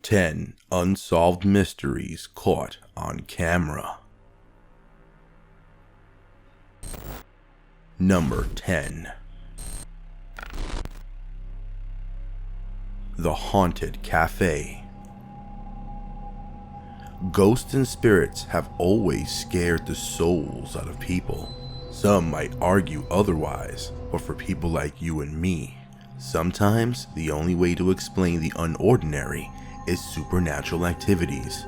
10 Unsolved Mysteries Caught on Camera. Number 10. The Haunted Café. Ghosts and spirits have always scared the souls out of people. Some might argue otherwise, but for people like you and me, sometimes the only way to explain the unordinary is supernatural activities.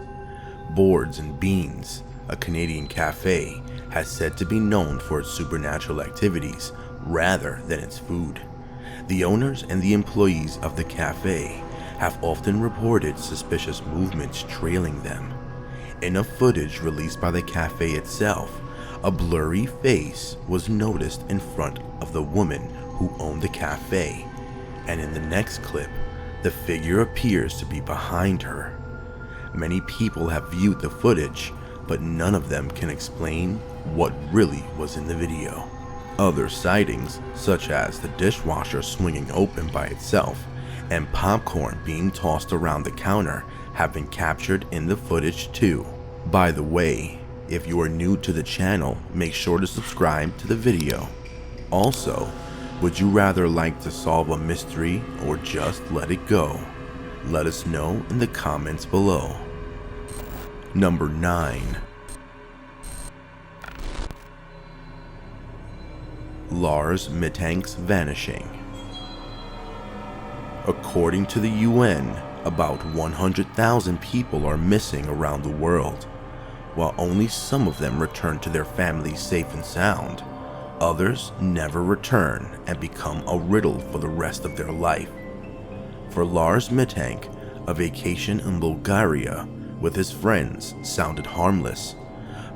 Boards and Beans, a Canadian cafe, has said to be known for its supernatural activities rather than its food. The owners and the employees of the cafe have often reported suspicious movements trailing them. In a footage released by the cafe itself, a blurry face was noticed in front of the woman who owned the cafe, and in the next clip, the figure appears to be behind her. Many people have viewed the footage, but none of them can explain what really was in the video. Other sightings, such as the dishwasher swinging open by itself and popcorn being tossed around the counter, have been captured in the footage too. By the way, if you are new to the channel, make sure to subscribe to the video. Also, would you rather like to solve a mystery or just let it go? Let us know in the comments below. Number 9. LARS MITTANK'S vanishing. According to the UN, about 100,000 people are missing around the world. While only some of them return to their families safe and sound, others never return and become a riddle for the rest of their life. For Lars Mittank, a vacation in Bulgaria with his friends sounded harmless,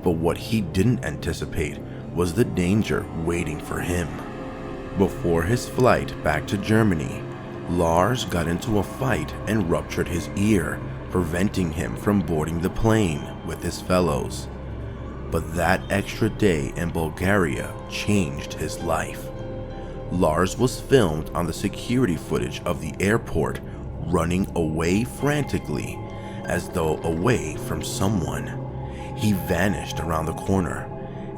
but what he didn't anticipate was the danger waiting for him. Before his flight back to Germany, Lars got into a fight and ruptured his ear, preventing him from boarding the plane with his fellows. But that extra day in Bulgaria changed his life. Lars was filmed on the security footage of the airport running away frantically, as though away from someone. He vanished around the corner,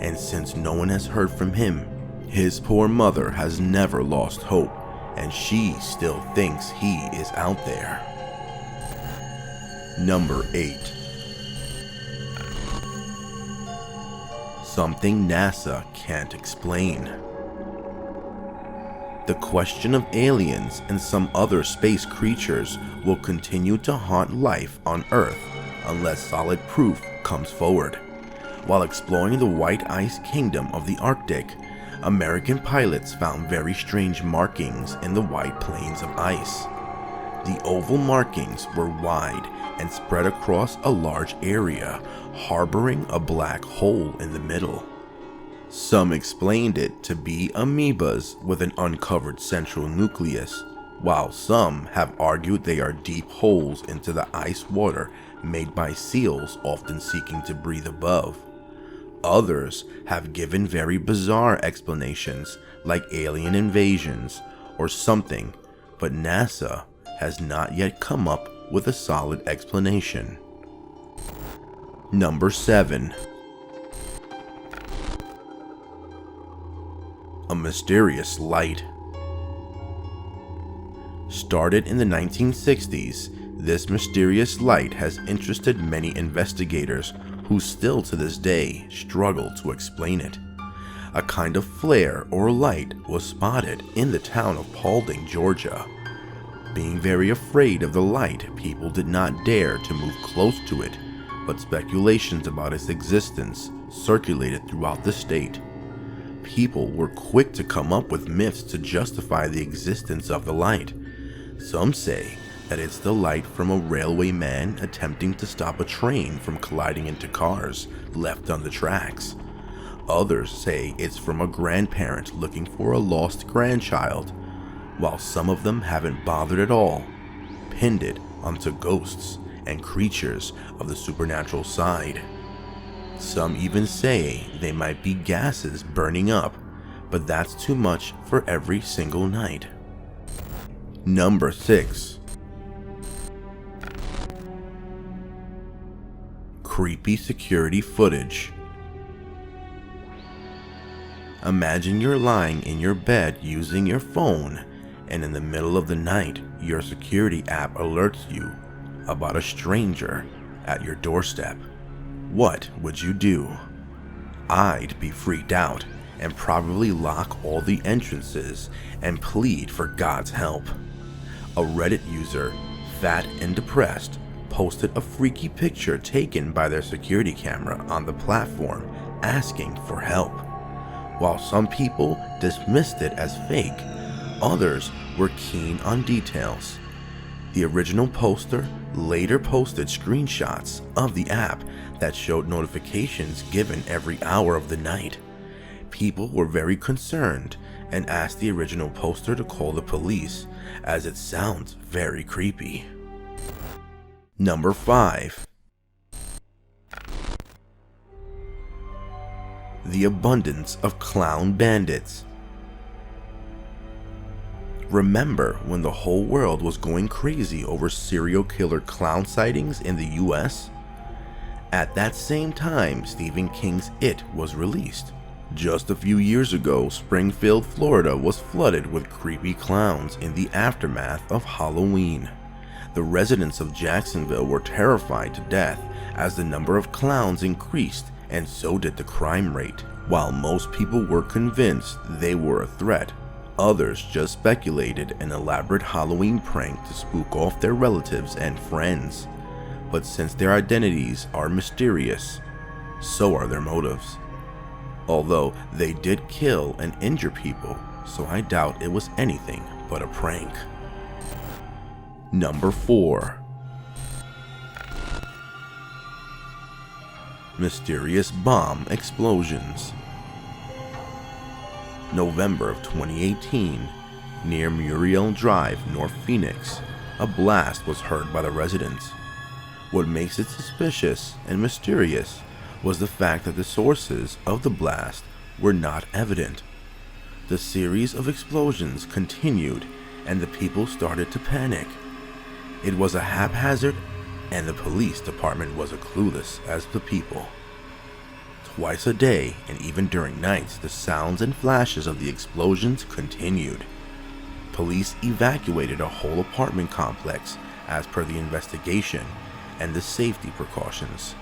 and since no one has heard from him, his poor mother has never lost hope, and she still thinks he is out there. Number 8. Something NASA can't explain. The question of aliens and some other space creatures will continue to haunt life on Earth unless solid proof comes forward. While exploring the White Ice Kingdom of the Arctic, American pilots found very strange markings in the white plains of ice. The oval markings were wide and spread across a large area, harboring a black hole in the middle. Some explained it to be amoebas with an uncovered central nucleus, while some have argued they are deep holes into the ice water made by seals often seeking to breathe above. Others have given very bizarre explanations like alien invasions or something, but NASA has not yet come up with a solid explanation. Number 7. A mysterious light. Started in the 1960s, this mysterious light has interested many investigators who still to this day struggle to explain it. A kind of flare or light was spotted in the town of Paulding, Georgia. Being very afraid of the light, people did not dare to move close to it, but speculations about its existence circulated throughout the state. People were quick to come up with myths to justify the existence of the light. Some say that it's the light from a railway man attempting to stop a train from colliding into cars left on the tracks. Others say it's from a grandparent looking for a lost grandchild, while some of them haven't bothered at all, pinned it onto ghosts and creatures of the supernatural side. Some even say they might be gases burning up, but that's too much for every single night. Number 6. Creepy security footage. Imagine you're lying in your bed using your phone, and in the middle of the night, your security app alerts you about a stranger at your doorstep. What would you do? I'd be freaked out and probably lock all the entrances and plead for God's help. A Reddit user, Fat and Depressed, posted a freaky picture taken by their security camera on the platform asking for help. While some people dismissed it as fake, others were keen on details. The original poster later posted screenshots of the app that showed notifications given every hour of the night. People were very concerned and asked the original poster to call the police, as it sounds very creepy. Number 5. The abundance of clown bandits. Remember when the whole world was going crazy over serial killer clown sightings in the US? At that same time, Stephen King's It was released. Just a few years ago, Springfield, Florida was flooded with creepy clowns in the aftermath of Halloween. The residents of Jacksonville were terrified to death as the number of clowns increased, and so did the crime rate. While most people were convinced they were a threat, others just speculated an elaborate Halloween prank to spook off their relatives and friends. But since their identities are mysterious, so are their motives. Although they did kill and injure people, so I doubt it was anything but a prank. Number 4. Mysterious bomb explosions. November of 2018, near Muriel Drive, North Phoenix, a blast was heard by the residents. What makes it suspicious and mysterious was the fact that the sources of the blast were not evident. The series of explosions continued and the people started to panic. It was a haphazard, and the police department was as clueless as the people. Twice a day, and even during nights, the sounds and flashes of the explosions continued. Police evacuated a whole apartment complex as per the investigation and the safety precautions.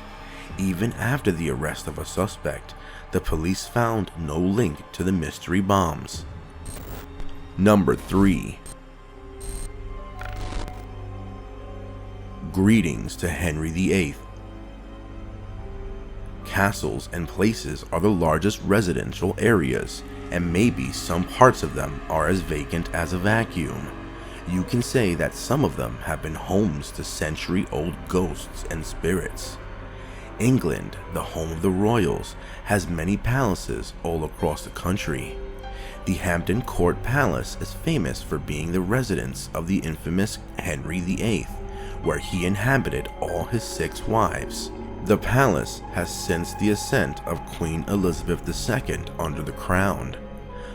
Even after the arrest of a suspect, the police found no link to the mystery bombs. Number 3. Greetings to Henry VIII. Castles and places are the largest residential areas, and maybe some parts of them are as vacant as a vacuum. You can say that some of them have been homes to century-old ghosts and spirits. England, the home of the royals, has many palaces all across the country. The Hampton Court Palace is famous for being the residence of the infamous Henry VIII, where he inhabited all his 6 wives. The palace has since the ascent of Queen Elizabeth II under the crown.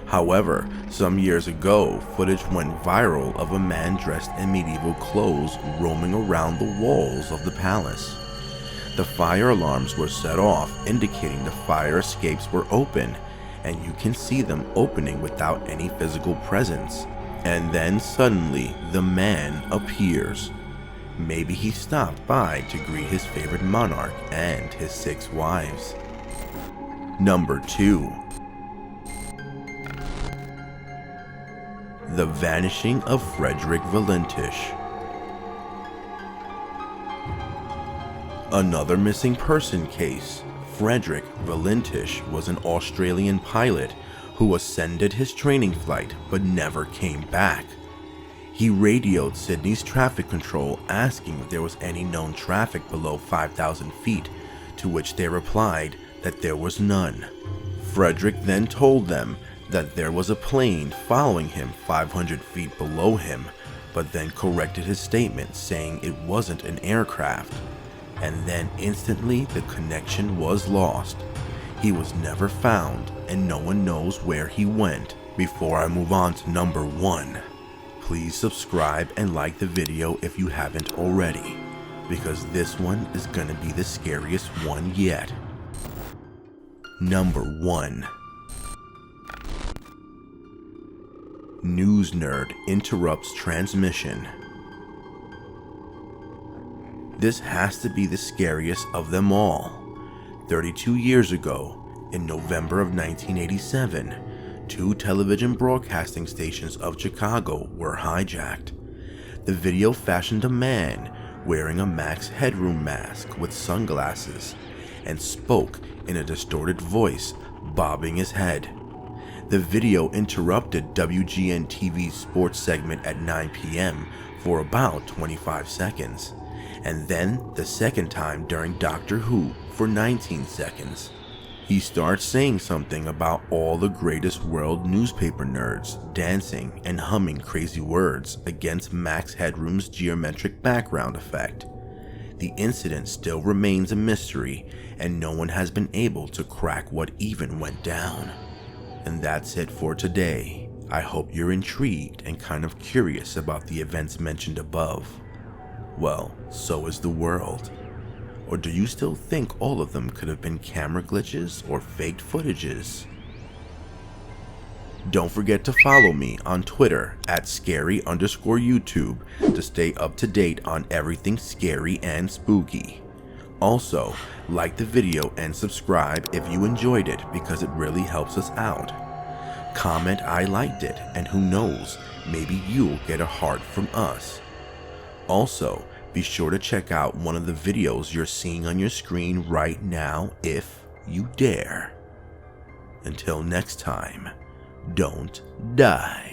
However, some years ago, footage went viral of a man dressed in medieval clothes roaming around the walls of the palace. The fire alarms were set off, indicating the fire escapes were open, and you can see them opening without any physical presence. And then suddenly, the man appears. Maybe he stopped by to greet his favorite monarch and his 6 wives. Number 2. The Vanishing of Frederick Valentich. Another missing person case. Frederick Valentich was an Australian pilot who ascended his training flight but never came back. He radioed Sydney's traffic control asking if there was any known traffic below 5,000 feet, to which they replied that there was none. Frederick then told them that there was a plane following him 500 feet below him, but then corrected his statement saying it wasn't an aircraft. And then instantly the connection was lost. He was never found and no one knows where he went. Before I move on to number 1, please subscribe and like the video if you haven't already. because this one is gonna be the scariest one yet. Number 1. News nerd interrupts transmission. This has to be the scariest of them all. 32 years ago, in November of 1987, 2 television broadcasting stations of Chicago were hijacked. The video fashioned a man wearing a Max Headroom mask with sunglasses and spoke in a distorted voice, bobbing his head. The video interrupted WGN-TV's sports segment at 9 p.m. for about 25 seconds, and then the second time during Doctor Who for 19 seconds. He starts saying something about all the greatest world newspaper nerds dancing and humming crazy words against Max Headroom's geometric background effect. The incident still remains a mystery, and no one has been able to crack what even went down. And that's it for today. I hope you're intrigued and kind of curious about the events mentioned above. Well, so is the world. Or do you still think all of them could have been camera glitches or faked footages? Don't forget to follow me on Twitter at scary_YouTube to stay up to date on everything scary and spooky. Also, like the video and subscribe if you enjoyed it because it really helps us out. Comment I liked it, and who knows, maybe you'll get a heart from us. Also, be sure to check out one of the videos you're seeing on your screen right now if you dare. Until next time, don't die.